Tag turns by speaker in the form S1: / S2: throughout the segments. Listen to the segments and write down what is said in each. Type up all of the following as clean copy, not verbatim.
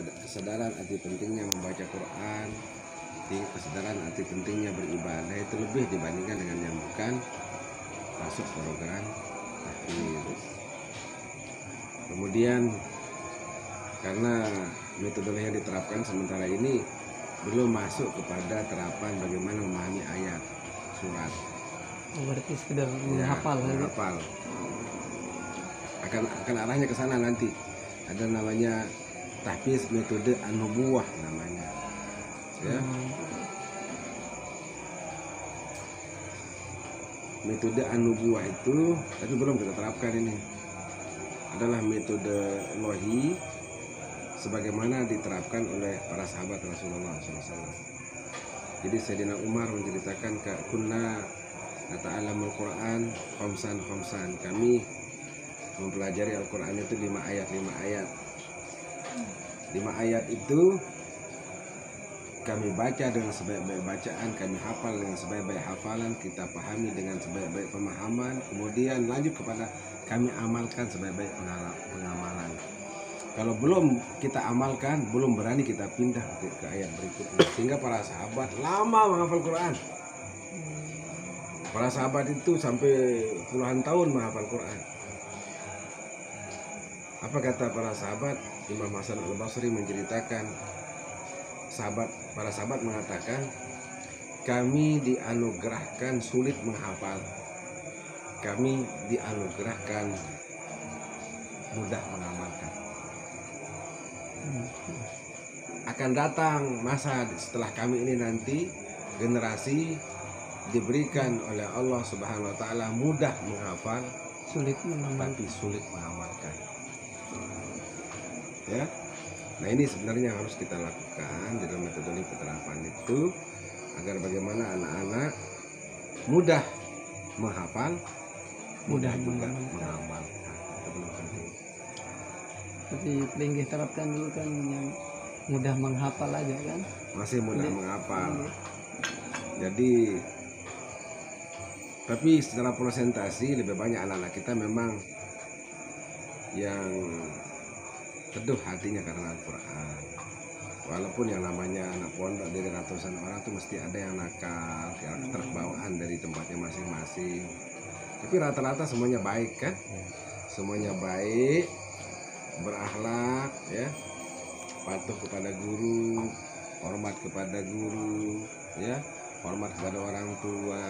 S1: kesadaran arti pentingnya membaca Quran, kesadaran arti pentingnya beribadah itu lebih dibandingkan dengan yang bukan masuk program tahfiz. Kemudian karena metodologi yang diterapkan sementara ini belum masuk kepada terapan bagaimana memahami ayat surat.
S2: Berarti sekedar menghafal saja.
S1: Menghafal. Akan arahnya ke sana nanti. Ada namanya tahfiz metode an-nubuwah namanya. Ya. Metode an-nubuwah itu tapi belum kita terapkan ini. Adalah metode lohi sebagaimana diterapkan oleh para sahabat Rasulullah SAW. Jadi Sayyidina Umar menceritakan kunna nata'allamul Quran khamsan. Kami mempelajari Al-Quran itu 5 ayat. 5 ayat itu kami baca dengan sebaik-baik bacaan, kami hafal dengan sebaik-baik hafalan, kita pahami dengan sebaik-baik pemahaman, kemudian lanjut kepada kami amalkan sebaik-baik pengamalan. Kalau belum kita amalkan, belum berani kita pindah ke ayat berikutnya. Sehingga para sahabat lama menghafal Quran. Para sahabat itu sampai puluhan tahun menghafal Quran. Apa kata para sahabat? Imam Hasan Al-Basri menceritakan, para sahabat mengatakan, kami dianugerahkan sulit menghafal. Kami dianugerahkan mudah mengamalkan. Akan datang masa setelah kami ini nanti generasi diberikan oleh Allah Subhanahu wa taala mudah menghafal,
S2: sulit mengamalkan.
S1: tapi sulit mengamalkan. Ya. Nah, ini sebenarnya yang harus kita lakukan di dalam metode penerapan itu agar bagaimana anak-anak mudah menghafal, mudah juga mengamalkan. Itu belum penting.
S2: Tapi paling diterapkan dulu kan yang mudah menghafal aja kan,
S1: masih mudah menghafal. Jadi tapi secara presentasi lebih banyak anak-anak kita memang yang teduh hatinya karena Al-Quran. Walaupun yang namanya anak pondok dari ratusan orang tuh mesti ada yang nakal, keterbawaan dari tempatnya masing-masing. Tapi rata-rata semuanya baik kan? Semuanya baik, berakhlak, ya, patuh kepada guru, hormat kepada guru, ya, hormat kepada orang tua.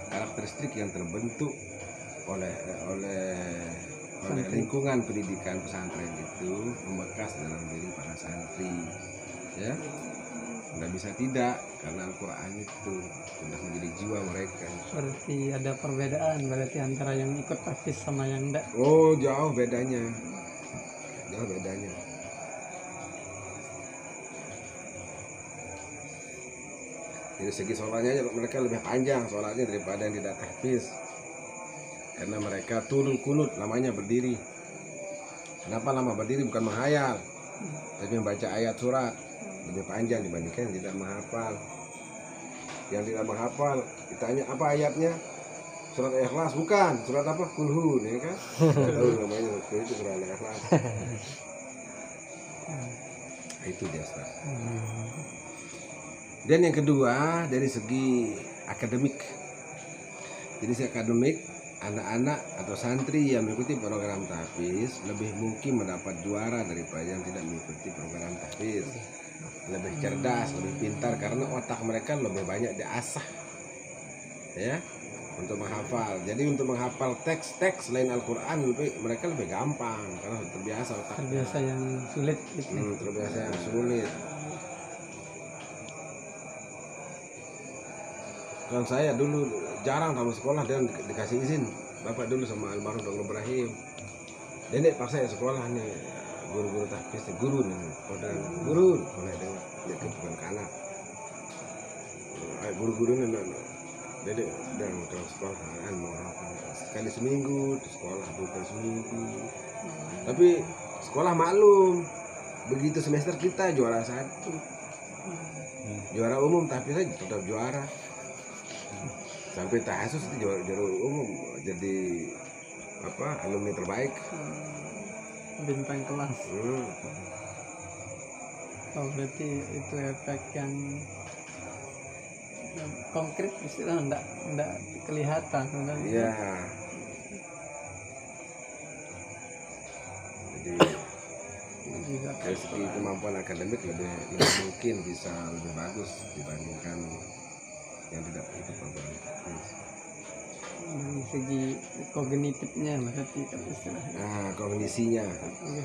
S1: Karakteristik yang terbentuk oleh lingkungan pendidikan pesantren itu membekas dalam diri para santri, ya. Nggak bisa tidak, karena Al-Quran itu sudah menjadi jiwa mereka.
S2: Berarti ada perbedaan berarti antara yang ikut tahfiz sama yang enggak.
S1: Oh, jauh bedanya. Dari segi sholatnya mereka lebih panjang sholatnya daripada yang tidak tahfiz, karena mereka turun kunut lamanya berdiri. Kenapa lama berdiri? Bukan menghayal, tapi membaca ayat surat lebih panjang dibandingkan yang tidak menghafal. Yang tidak menghafal ditanya apa ayatnya, surat Ikhlas, bukan, surat apa, Kulhu, ya kan? Tidak tahu namanya, itu surat Ikhlas. Itu dia, Ustaz. Dan yang kedua dari segi akademik. Jadi segi akademik, anak-anak atau santri yang mengikuti program tahfiz lebih mungkin mendapat juara daripada yang tidak mengikuti program tahfiz. Lebih cerdas, lebih pintar karena otak mereka lebih banyak diasah, ya, untuk menghafal. Jadi untuk menghafal teks-teks selain Al-Quran mereka lebih gampang karena terbiasa otak.
S2: Terbiasa yang sulit gitu.
S1: Terbiasa yang sulit. Kan saya dulu jarang tamu sekolah dan dikasih izin bapak dulu sama almarhum Dr. Ibrahim. Nenek paksa ya sekolah nih, guru-guru tahfiz, guru nih, guru, mulai dengar dia bukan kanak. Guru-guru nih, dedek dan ke sekolah mau sekali seminggu di sekolah, 2 kali seminggu. Tapi sekolah maklum, begitu semester kita juara 1, juara umum tahfiz aja tetap juara. Sampai tahassus itu juara umum, jadi alumni terbaik,
S2: bintang kelas. Oh, berarti itu efek yang konkret istilah enggak kelihatan sebenarnya.
S1: Iya. Jadi
S2: Bisa
S1: dari segi kemampuan akademik lebih mungkin bisa lebih bagus dibandingkan yang tidak ikut program teknis.
S2: dari segi kognitifnya berarti kan istilahnya.
S1: Nah, kognisinya.
S2: Oke.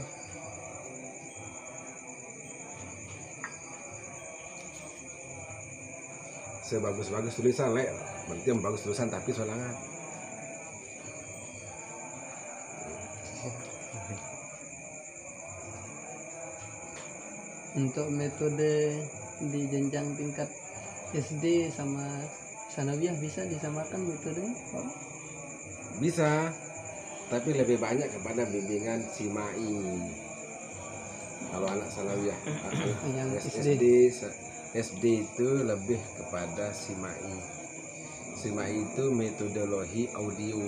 S1: Sebagus-bagus tulisan lek, berarti yang bagus tulisan tapi solangan.
S2: Untuk metode di jenjang tingkat SD sama sanawiyah bisa disamakan metodenya, Pak?
S1: Bisa, tapi lebih banyak kepada bimbingan simai. Kalau anak sanawiyah,
S2: Yang
S1: SD itu lebih kepada simai. Simai itu metodologi audio.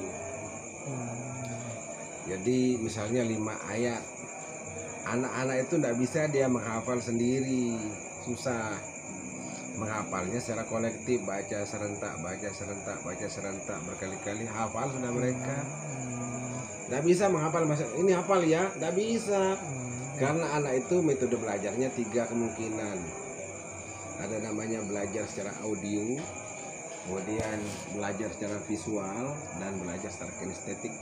S1: Jadi misalnya 5 ayat, anak-anak itu tidak bisa dia menghafal sendiri, susah. Menghafalnya secara kolektif, baca serentak berkali-kali, hafal sudah mereka. Tidak bisa menghafal ini hafal ya, tidak bisa. Karena anak itu metode belajarnya 3 kemungkinan. Ada namanya belajar secara audio, kemudian belajar secara visual, dan belajar secara kinestetik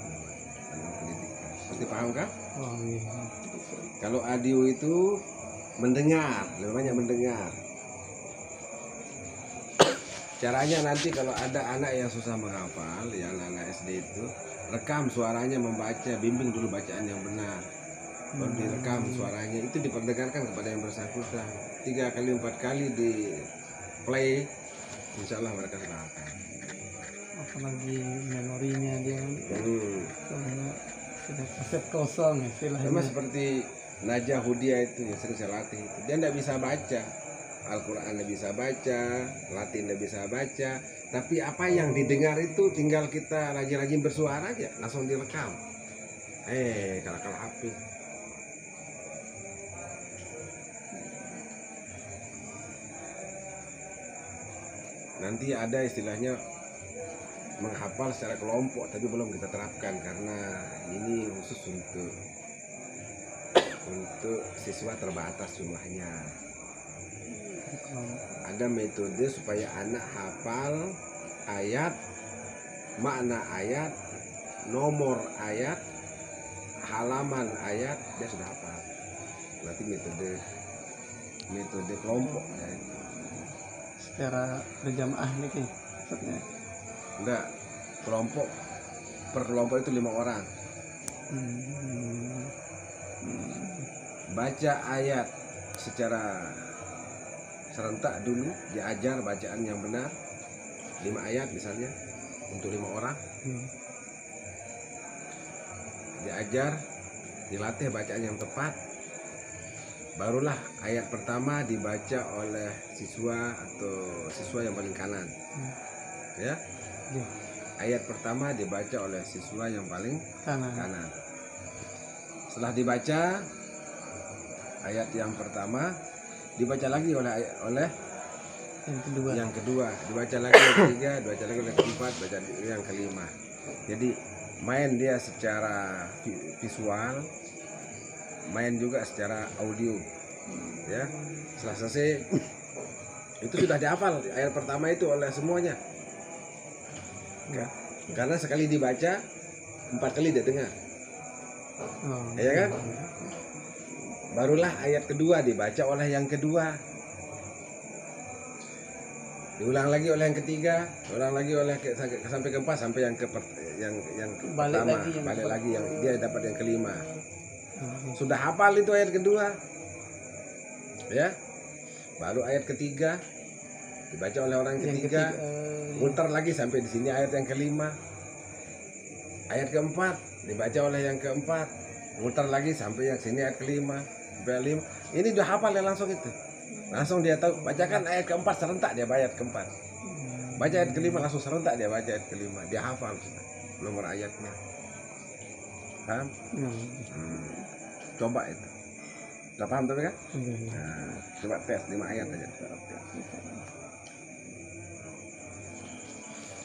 S1: dalam pendidikan. Seperti paham kah?
S2: Oh, iya.
S1: Kalau audio itu mendengar, lebih banyak mendengar. Caranya nanti kalau ada anak yang susah menghafal, ya anak-anak SD itu, rekam suaranya membaca, bimbing dulu bacaan yang benar. Baru direkam suaranya, itu diperdengarkan kepada yang bersangkutan 3 kali 4 kali di play, insya Allah mereka sudah hafal.
S2: Apalagi memorinya dia soalnya sudah kaset kosong
S1: Sama
S2: istilahnya.
S1: seperti Najah Hudia itu yang sering saya latih itu. Dia tidak bisa baca Al-Quran, tidak bisa baca Latin, tidak bisa baca, tapi apa yang didengar itu tinggal kita rajin-rajin bersuara aja, langsung direkam. Kalau HP. Nanti ada istilahnya menghafal secara kelompok, tapi belum kita terapkan karena ini khusus untuk siswa terbatas jumlahnya. Ada metode supaya anak hafal ayat, makna ayat, nomor ayat, halaman ayat, dia sudah hafal. Berarti metode kelompok ya.
S2: Secara berjamaah nih maksudnya.
S1: Enggak, per kelompok itu 5 orang. Baca ayat secara serentak dulu, diajar bacaan yang benar, 5 ayat misalnya untuk 5 orang. Diajar, dilatih bacaan yang tepat. Barulah ayat pertama dibaca oleh siswa atau siswa yang paling kanan. Ya. Ayat pertama dibaca oleh siswa yang paling kanan. Setelah dibaca ayat yang pertama, dibaca lagi oleh yang kedua, dibaca lagi yang ketiga, dibaca lagi yang keempat, baca yang kelima. Jadi main dia secara visual, main juga secara audio. Ya, setelah selesai itu sudah dihafal ayat pertama itu oleh semuanya. Karena sekali dibaca 4 kali dia dengar. Ya kan? Barulah ayat kedua dibaca oleh yang kedua, diulang lagi oleh yang ketiga, ulang lagi oleh sampai keempat, sampai yang pertama, balik lagi yang dia dapat yang kelima. Sudah hafal itu ayat kedua, ya. Baru ayat ketiga dibaca oleh orang ketiga, muter lagi sampai di sini ayat yang kelima. Ayat keempat dibaca oleh yang keempat, muter lagi sampai yang sini ayat kelima. Ini udah hafal ya langsung itu. Langsung dia tahu, bacakan ayat keempat serentak dia baca ayat keempat. Baca ayat kelima langsung serentak dia baca ayat kelima. Dia hafal sudah nomor ayatnya. Paham? Coba itu. Sudah paham tapi kan?
S2: Hmm.
S1: Nah, coba tes 5 ayat aja. Coba tes.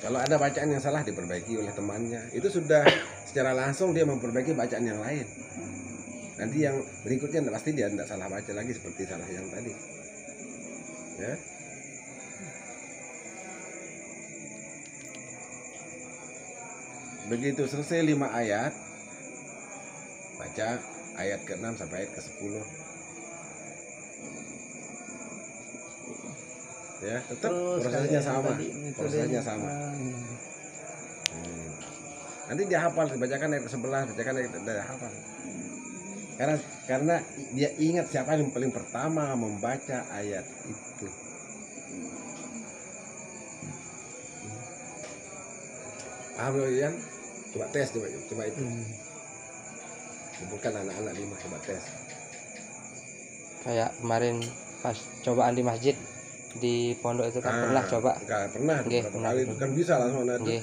S1: Kalau ada bacaan yang salah diperbaiki oleh temannya. Itu sudah secara langsung dia memperbaiki bacaan yang lain. Nanti yang berikutnya pasti dia tidak salah baca lagi seperti salah yang tadi. Ya. Begitu selesai 5 ayat, baca ayat ke-6 sampai ayat ke-10. Ya, tetap
S2: Terus
S1: prosesnya
S2: kayak
S1: sama.
S2: tadi
S1: Prosesnya
S2: metodenya.
S1: sama.
S2: Iya.
S1: Nanti dia hafal, dibacakan ayat ke-11, bacakan ayat dia hafal. Karena dia ingat siapa yang paling pertama membaca ayat itu. Paham loh Ian? Coba tes, coba itu. Bukan anak-anak 5, coba tes.
S3: Kayak kemarin pas cobaan di masjid di pondok itu kan pernah coba.
S1: Enggak pernah,
S3: Nggih,
S1: beberapa
S3: pernah,
S1: kali
S3: betul.
S1: kan bisa langsung ada.
S3: Nggih,